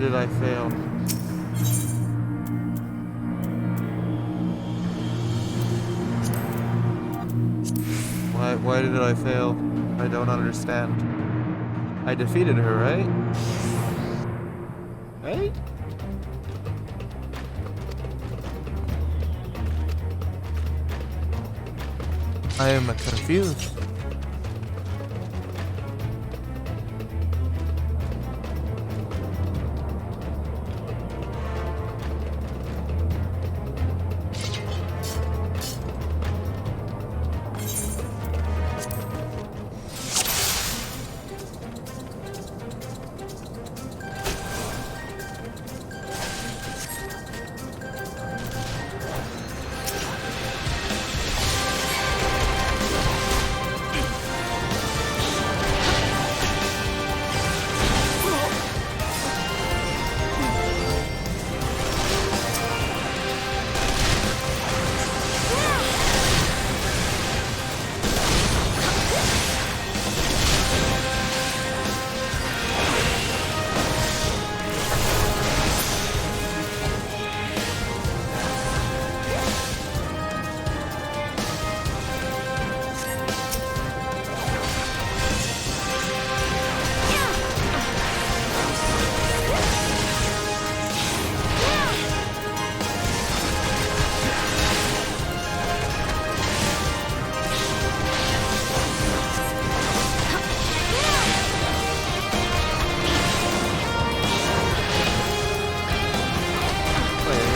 did I fail? Why did I fail? I don't understand. I defeated her, right? Right? I am confused.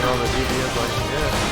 All the DVS like, yeah.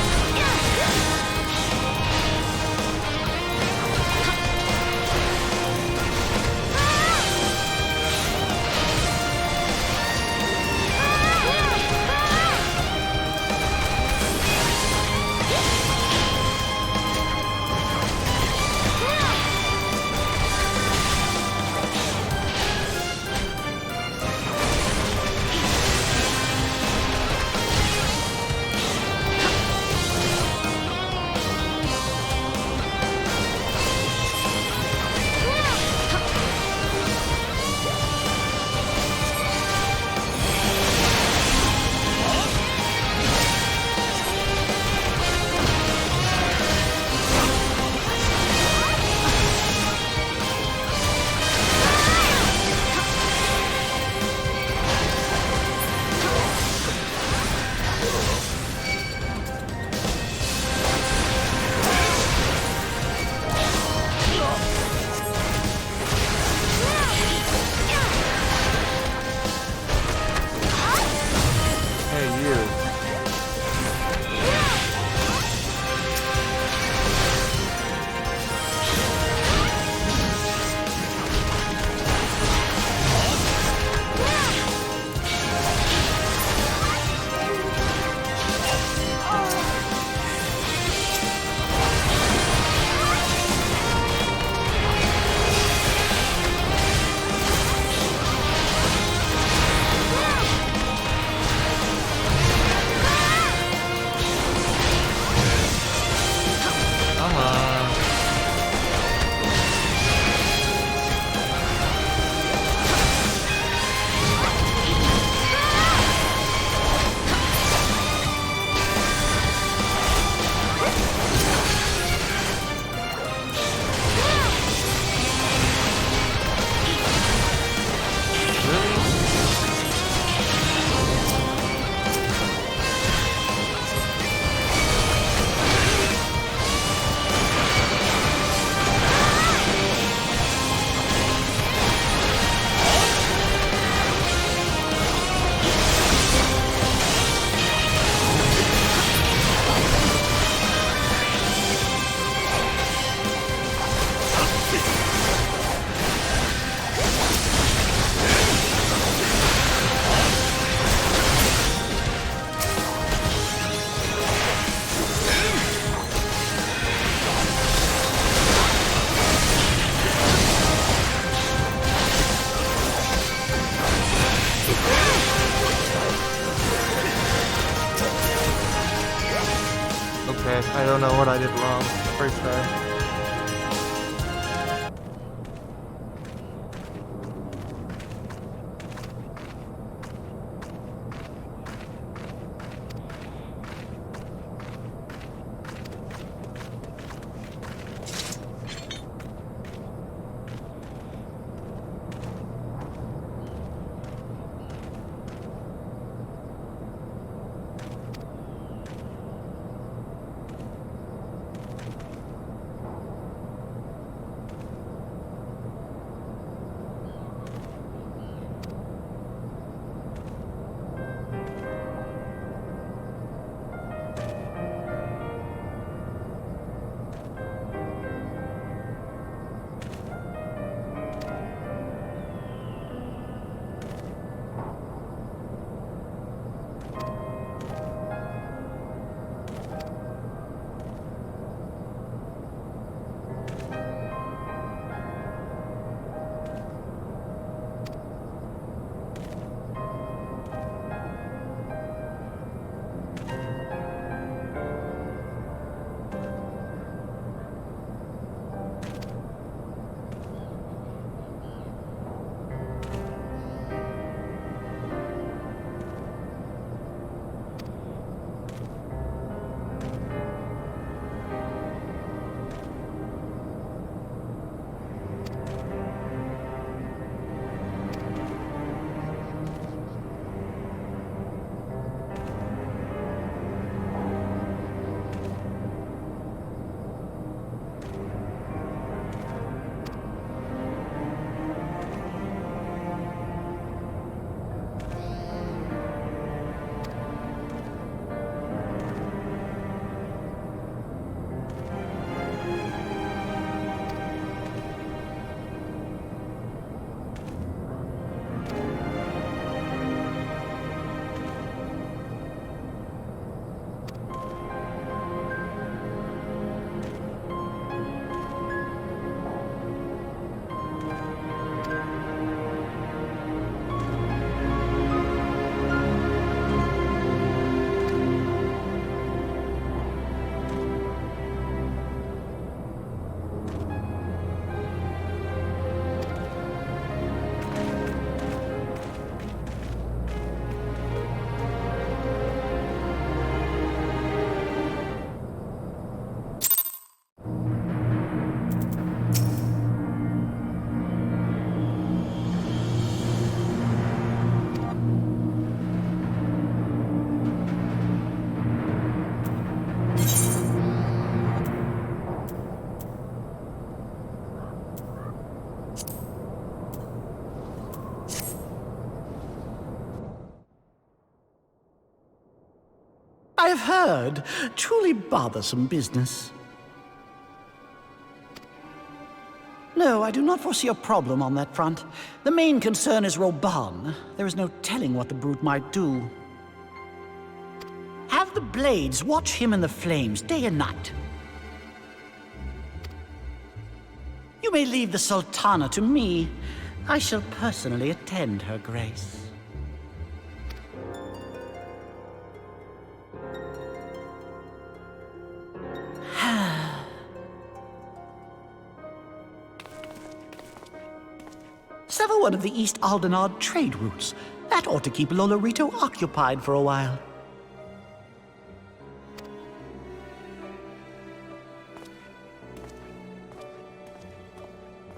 Okay, I don't know what I did wrong the first time. heard. Truly bothersome business. No, I do not foresee a problem on that front. The main concern is Roban. There is no telling what the brute might do. Have the Blades watch him in the flames day and night. You may leave the Sultana to me. I shall personally attend her grace. Sever one of the East Aldenard trade routes. That ought to keep Lolorito occupied for a while.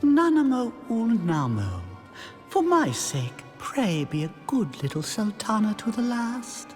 Nanamo Ulnamo. For my sake, pray be a good little Sultana to the last.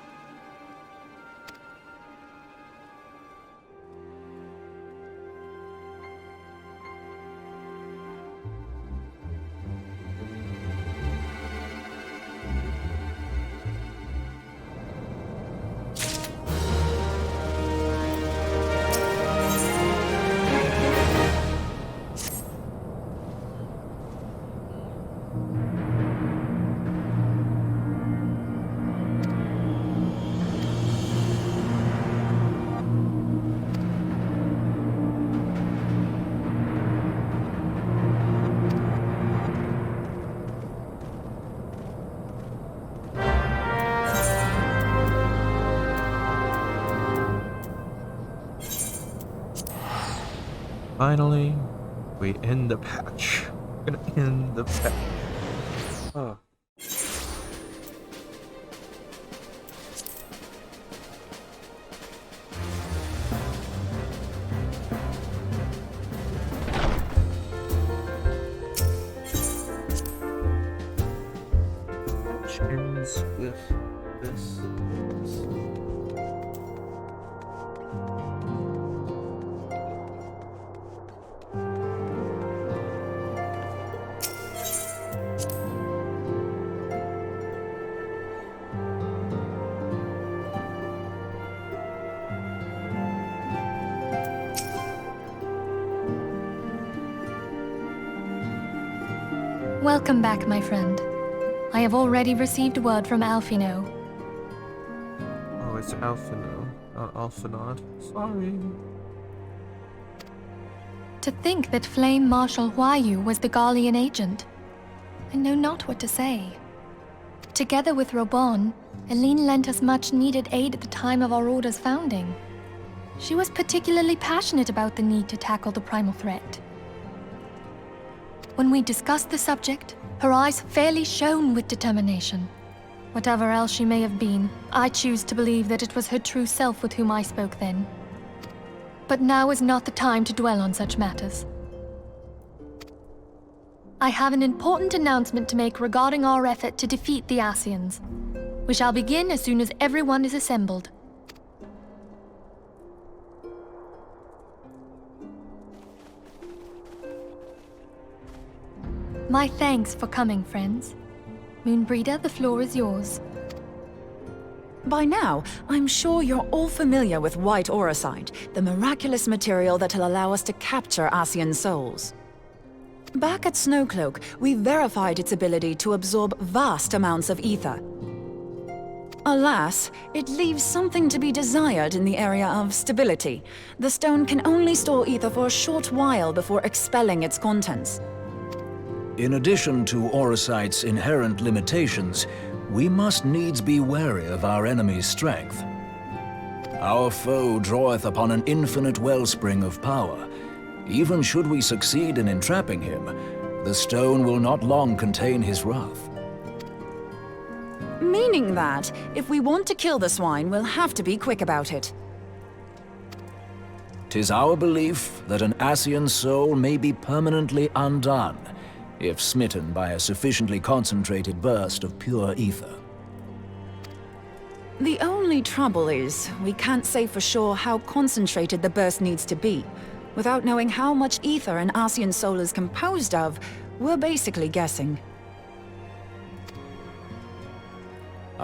Finally, we end the patch. We're gonna end the patch. Oh. Which ends with this. Welcome back, my friend. I have already received word from Alphino. Oh, it's Alphino, not Alphanod. Sorry. To think that Flame Marshal Huayu was the Garlean agent. I know not what to say. Together with Robon, Eileen lent us much-needed aid at the time of our Order's founding. She was particularly passionate about the need to tackle the primal threat. When we discussed the subject, her eyes fairly shone with determination. Whatever else she may have been, I choose to believe that it was her true self with whom I spoke then. But now is not the time to dwell on such matters. I have an important announcement to make regarding our effort to defeat the Ascians. We shall begin as soon as everyone is assembled. My thanks for coming, friends. Moonbreeder, the floor is yours. By now, I'm sure you're all familiar with White Auracite, the miraculous material that'll allow us to capture Ascian souls. Back at Snowcloak, we verified its ability to absorb vast amounts of ether. Alas, it leaves something to be desired in the area of stability. The stone can only store ether for a short while before expelling its contents. In addition to Auracite's inherent limitations, we must needs be wary of our enemy's strength. Our foe draweth upon an infinite wellspring of power. Even should we succeed in entrapping him, the stone will not long contain his wrath. Meaning that, if we want to kill the swine, we'll have to be quick about it. 'Tis our belief that an Ascian soul may be permanently undone, if smitten by a sufficiently concentrated burst of pure ether. The only trouble is, we can't say for sure how concentrated the burst needs to be. Without knowing how much ether an Ascian soul is composed of, we're basically guessing.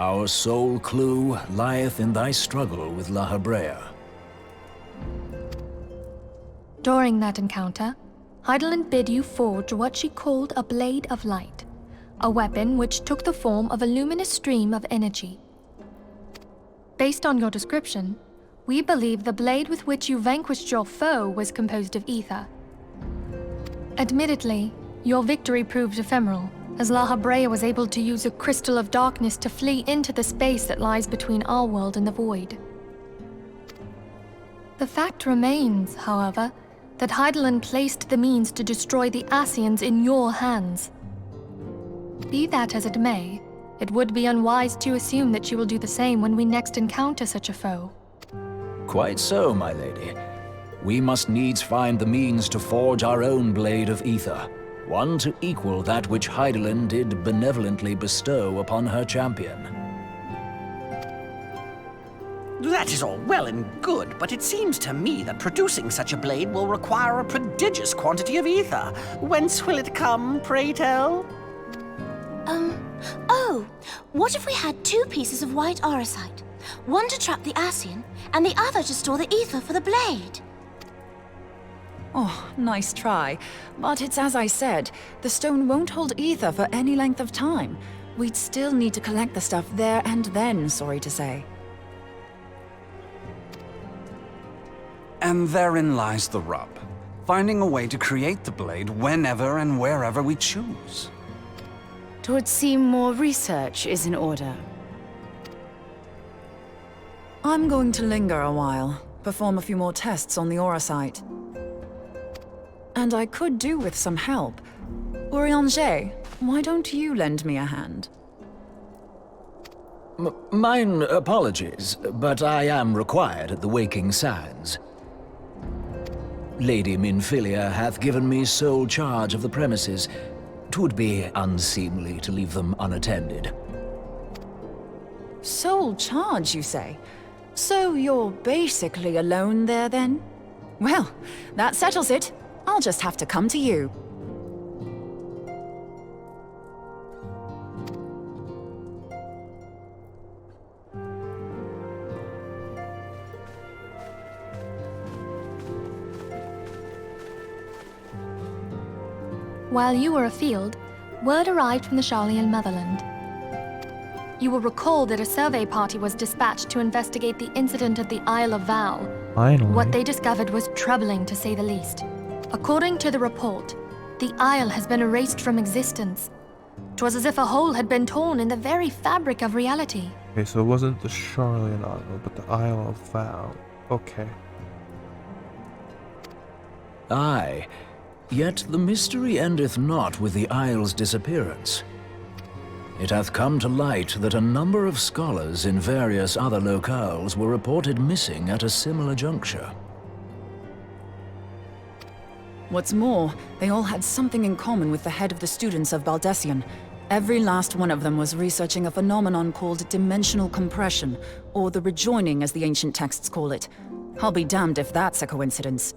Our sole clue lieth in thy struggle with La Habrea. During that encounter, Hydaelyn bid you forge what she called a Blade of Light, a weapon which took the form of a luminous stream of energy. Based on your description, we believe the blade with which you vanquished your foe was composed of ether. Admittedly, your victory proved ephemeral, as La Habrea was able to use a crystal of darkness to flee into the space that lies between our world and the void. The fact remains, however, that Hydaelyn placed the means to destroy the Ascians in your hands. Be that as it may, it would be unwise to assume that she will do the same when we next encounter such a foe. Quite so, my lady. We must needs find the means to forge our own Blade of Ether, one to equal that which Hydaelyn did benevolently bestow upon her champion. That is all well and good, but it seems to me that producing such a blade will require a prodigious quantity of ether. Whence will it come, pray tell? Oh, what if we had 2 pieces of white orosite? One to trap the Ascian, and the other to store the ether for the blade. Oh, nice try. But it's as I said, the stone won't hold ether for any length of time. We'd still need to collect the stuff there and then, sorry to say. And therein lies the rub. Finding a way to create the blade whenever and wherever we choose. Twould seem more research is in order. I'm going to linger a while, perform a few more tests on the Orosite. And I could do with some help. Urianger, why don't you lend me a hand? Mine apologies, but I am required at the Waking Sands. Lady Minfilia hath given me sole charge of the premises. 'Twould be unseemly to leave them unattended. Sole charge, you say? So you're basically alone there, then? Well, that settles it. I'll just have to come to you. While you were afield, word arrived from the Sharlayan motherland. You will recall that a survey party was dispatched to investigate the incident at the Isle of Val. Finally. What they discovered was troubling, to say the least. According to the report, the Isle has been erased from existence. 'Twas as if a hole had been torn in the very fabric of reality. Okay, so it wasn't the Sharlayan Isle, but the Isle of Val. Okay. Aye, yet the mystery endeth not with the Isle's disappearance. It hath come to light that a number of scholars in various other locales were reported missing at a similar juncture. What's more, they all had something in common with the head of the students of Baldessian. Every last one of them was researching a phenomenon called dimensional compression, or the rejoining as the ancient texts call it. I'll be damned if that's a coincidence.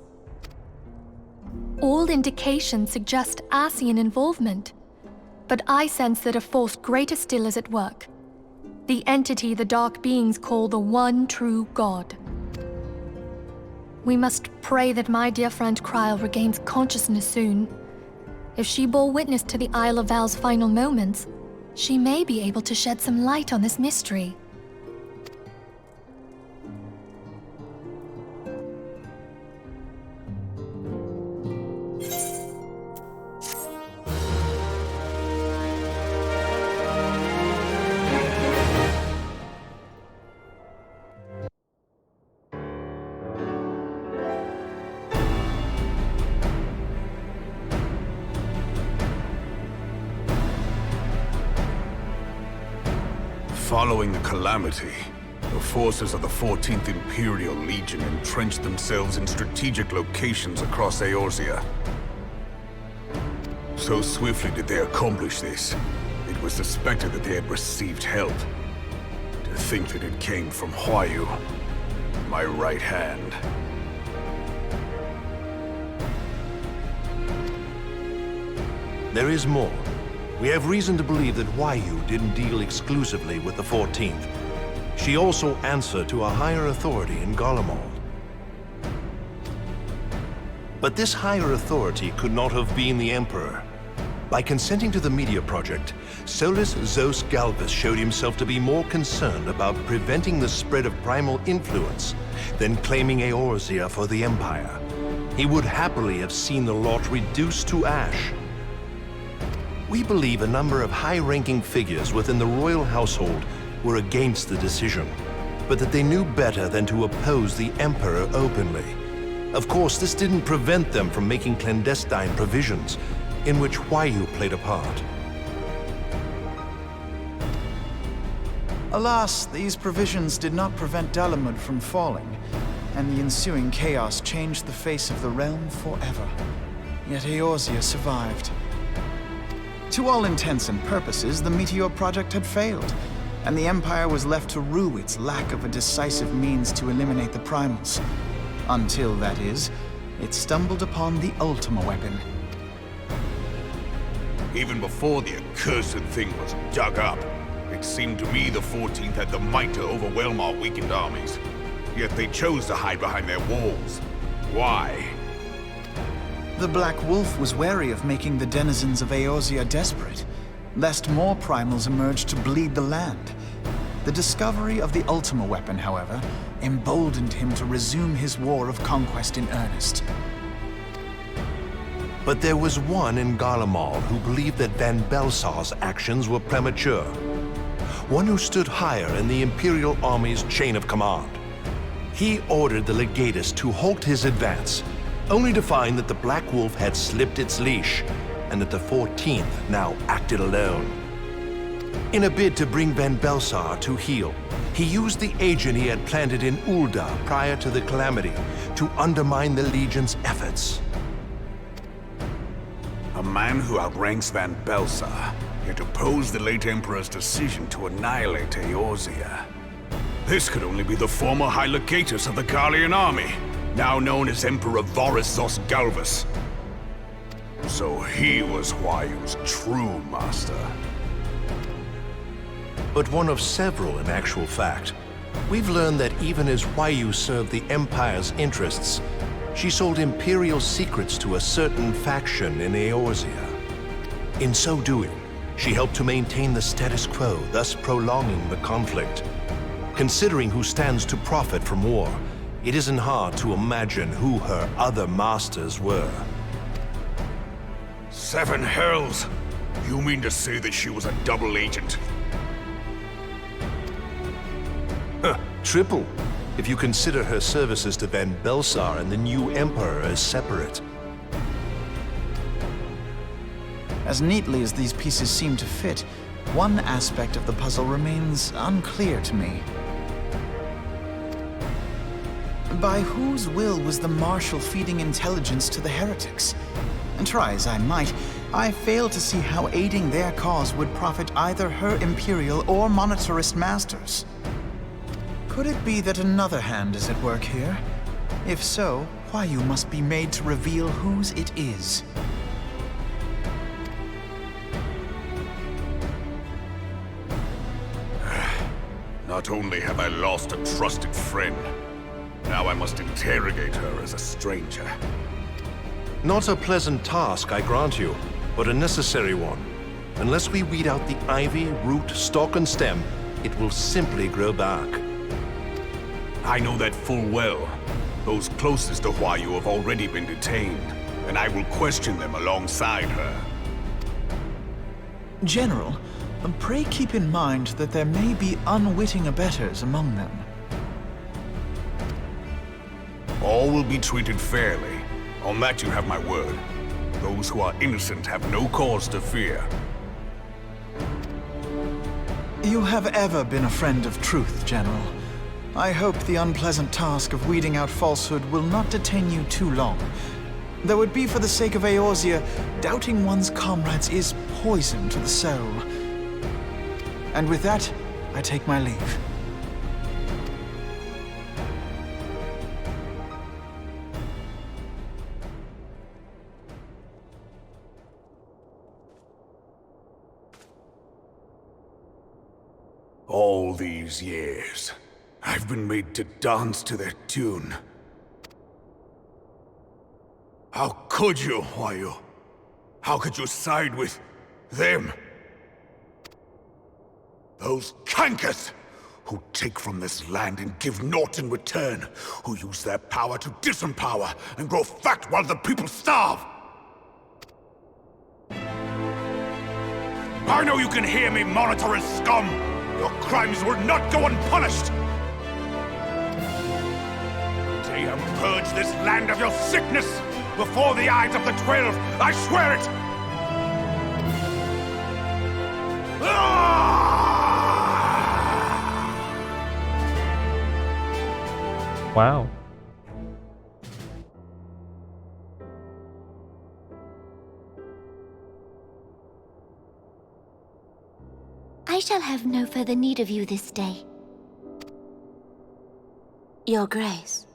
All indications suggest Ascian involvement, but I sense that a force greater still is at work. The entity the Dark Beings call the One True God. We must pray that my dear friend Kryl regains consciousness soon. If she bore witness to the Isle of Val's final moments, she may be able to shed some light on this mystery. Following the calamity, the forces of the 14th Imperial Legion entrenched themselves in strategic locations across Eorzea. So swiftly did they accomplish this, it was suspected that they had received help. To think that it came from Huayu, my right hand. There is more. We have reason to believe that Huayu didn't deal exclusively with the 14th. She also answered to a higher authority in Garlemald. But this higher authority could not have been the Emperor. By consenting to the Media Project, Solus Zos Galvus showed himself to be more concerned about preventing the spread of primal influence than claiming Eorzea for the Empire. He would happily have seen the lot reduced to ash. We believe a number of high-ranking figures within the royal household were against the decision, but that they knew better than to oppose the Emperor openly. Of course, this didn't prevent them from making clandestine provisions, in which Huayu played a part. Alas, these provisions did not prevent Dalamud from falling, and the ensuing chaos changed the face of the realm forever. Yet Eorzea survived. To all intents and purposes, the Meteor Project had failed, and the Empire was left to rue its lack of a decisive means to eliminate the primals. Until, that is, it stumbled upon the Ultima weapon. Even before the accursed thing was dug up, it seemed to me the 14th had the might to overwhelm our weakened armies. Yet they chose to hide behind their walls. Why? The Black Wolf was wary of making the denizens of Eorzea desperate, lest more primals emerge to bleed the land. The discovery of the Ultima weapon, however, emboldened him to resume his war of conquest in earnest. But there was one in Garlemald who believed that Van Belsar's actions were premature. One who stood higher in the Imperial Army's chain of command. He ordered the Legatus to halt his advance, only to find that the Black Wolf had slipped its leash, and that the 14th now acted alone. In a bid to bring Van Belsar to heel, he used the agent he had planted in Ul'dah prior to the Calamity to undermine the Legion's efforts. A man who outranks Van Belsar, yet opposed the late Emperor's decision to annihilate Eorzea. This could only be the former High Legatus of the Garlean army, now known as Emperor Varus Zos Galvus. So he was Huayu's true master. But one of several in actual fact. We've learned that even as Huayu served the Empire's interests, she sold Imperial secrets to a certain faction in Eorzea. In so doing, she helped to maintain the status quo, thus prolonging the conflict. Considering who stands to profit from war, it isn't hard to imagine who her other masters were. Seven hells! You mean to say that she was a double agent? Triple, if you consider her services to Van Belsar and the new Emperor as separate. As neatly as these pieces seem to fit, one aspect of the puzzle remains unclear to me. By whose will was the Marshal feeding intelligence to the heretics? And try as I might, I fail to see how aiding their cause would profit either her Imperial or Monetarist masters. Could it be that another hand is at work here? If so, Huayu must be made to reveal whose it is. Not only have I lost a trusted friend, now I must interrogate her as a stranger. Not a pleasant task, I grant you, but a necessary one. Unless we weed out the ivy, root, stalk, and stem, it will simply grow back. I know that full well. Those closest to Huayu have already been detained, and I will question them alongside her. General, pray keep in mind that there may be unwitting abettors among them. All will be treated fairly. On that you have my word. Those who are innocent have no cause to fear. You have ever been a friend of truth, General. I hope the unpleasant task of weeding out falsehood will not detain you too long. Though it be for the sake of Eorzea, doubting one's comrades is poison to the soul. And with that, I take my leave. All these years, I've been made to dance to their tune. How could you, Huayu? How could you side with them? Those cankers who take from this land and give naught in return, who use their power to disempower and grow fat while the people starve. I know you can hear me, monitorous scum! Your crimes will not go unpunished! They have purged this land of your sickness! Before the eyes of the 12, I swear it! Wow. I shall have no further need of you this day. Your Grace.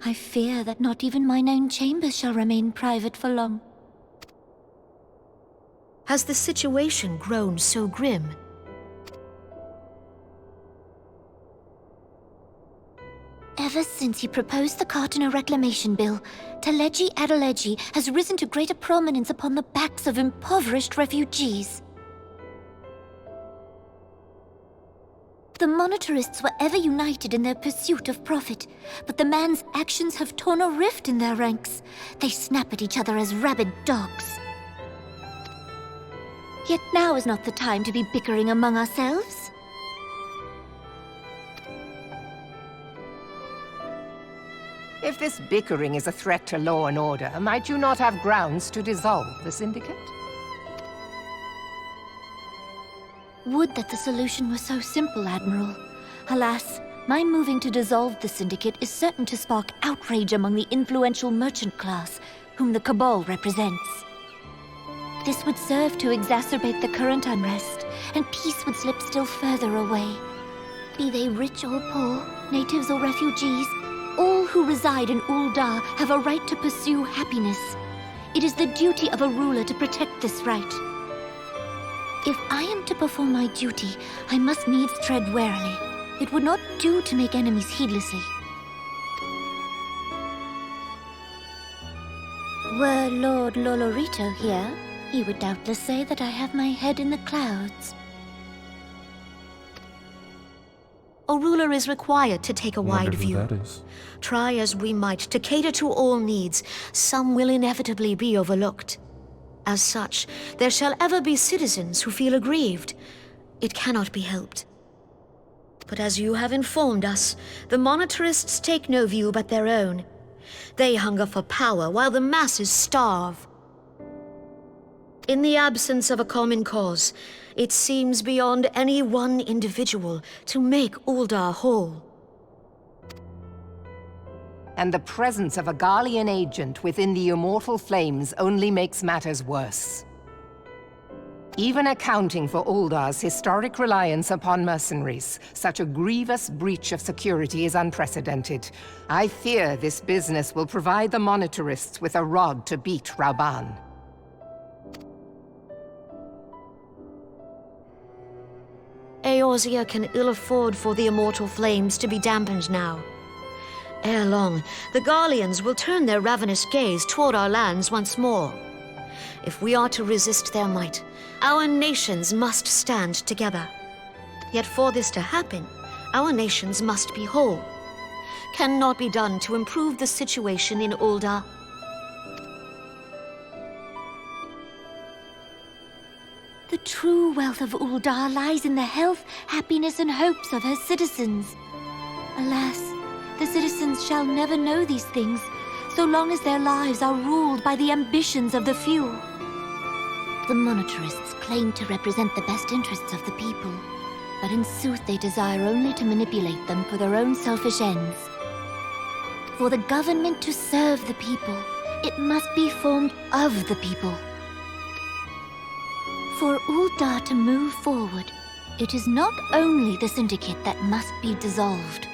I fear that not even mine own chambers shall remain private for long. Has the situation grown so grim? Ever since he proposed the Cartano Reclamation Bill, Teleji Adeleji has risen to greater prominence upon the backs of impoverished refugees. The monetarists were ever united in their pursuit of profit, but the man's actions have torn a rift in their ranks. They snap at each other as rabid dogs. Yet now is not the time to be bickering among ourselves. If this bickering is a threat to law and order, might you not have grounds to dissolve the Syndicate? Would that the solution were so simple, Admiral. Alas, my moving to dissolve the Syndicate is certain to spark outrage among the influential merchant class, whom the Cabal represents. This would serve to exacerbate the current unrest, and peace would slip still further away. Be they rich or poor, natives or refugees, all who reside in Ul'dah have a right to pursue happiness. It is the duty of a ruler to protect this right. If I am to perform my duty, I must needs tread warily. It would not do to make enemies heedlessly. Were Lord Lolorito here, he would doubtless say that I have my head in the clouds. A ruler is required to take a wide Wonder who view. that is. Try as we might to cater to all needs, some will inevitably be overlooked. As such, there shall ever be citizens who feel aggrieved. It cannot be helped. But as you have informed us, the monetarists take no view but their own. They hunger for power while the masses starve. In the absence of a common cause, it seems beyond any one individual to make Ul'dah whole. And the presence of a Garlean agent within the Immortal Flames only makes matters worse. Even accounting for Ul'dah's historic reliance upon mercenaries, such a grievous breach of security is unprecedented. I fear this business will provide the monetarists with a rod to beat Rauban. Eorzea can ill afford for the Immortal Flames to be dampened now. Ere long, the Garleans will turn their ravenous gaze toward our lands once more. If we are to resist their might, our nations must stand together. Yet for this to happen, our nations must be whole. Cannot be done to improve the situation in Ul'dah. The true wealth of Ul'dah lies in the health, happiness, and hopes of her citizens. Alas, the citizens shall never know these things, so long as their lives are ruled by the ambitions of the few. The monetarists claim to represent the best interests of the people, but in sooth they desire only to manipulate them for their own selfish ends. For the government to serve the people, it must be formed of the people. For Ul'dah to move forward, it is not only the Syndicate that must be dissolved.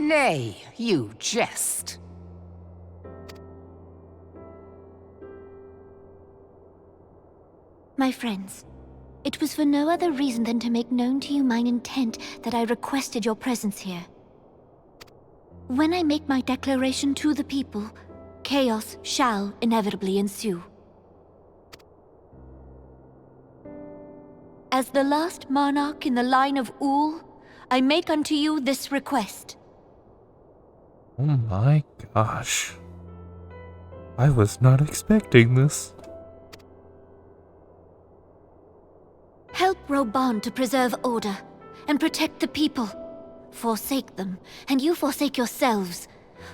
Nay, you jest. My friends, it was for no other reason than to make known to you mine intent that I requested your presence here. When I make my declaration to the people, chaos shall inevitably ensue. As the last monarch in the line of Ul, I make unto you this request. Oh my gosh. I was not expecting this. Help Roban to preserve order and protect the people. Forsake them, and you forsake yourselves.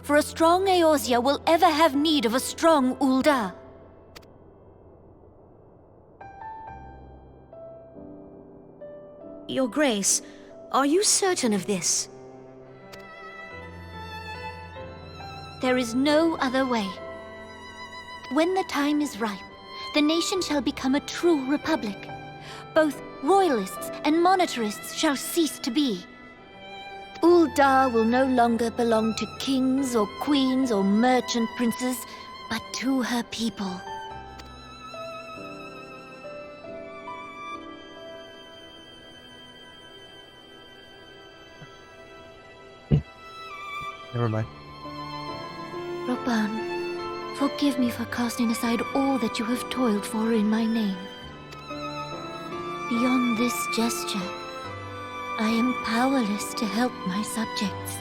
For a strong Eorzea will ever have need of a strong Ul'dah. Your Grace, are you certain of this? There is no other way. When the time is ripe, the nation shall become a true republic. Both royalists and monetarists shall cease to be. Ul'dah will no longer belong to kings or queens or merchant princes, but to her people. Never mind. Roban, forgive me for casting aside all that you have toiled for in my name. Beyond this gesture, I am powerless to help my subjects.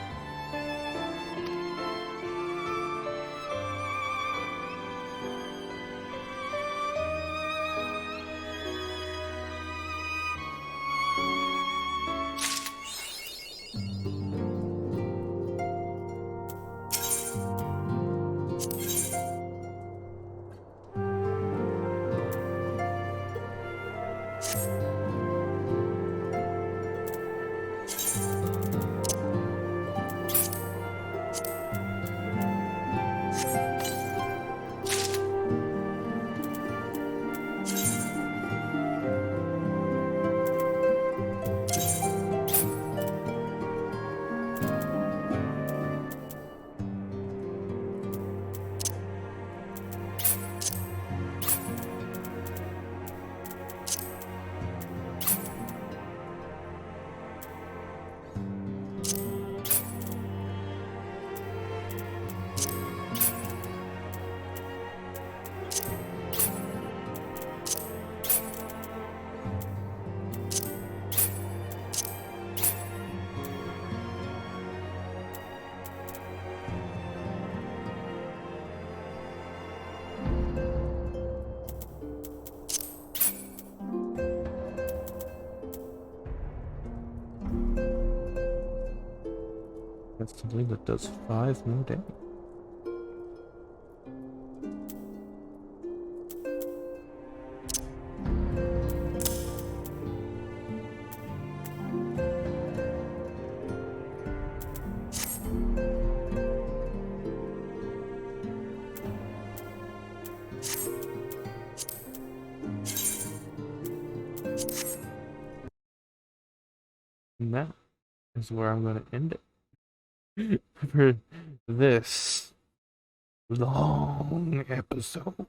That's something that does 5 more damage. And that is where I'm going to end it for this long episode.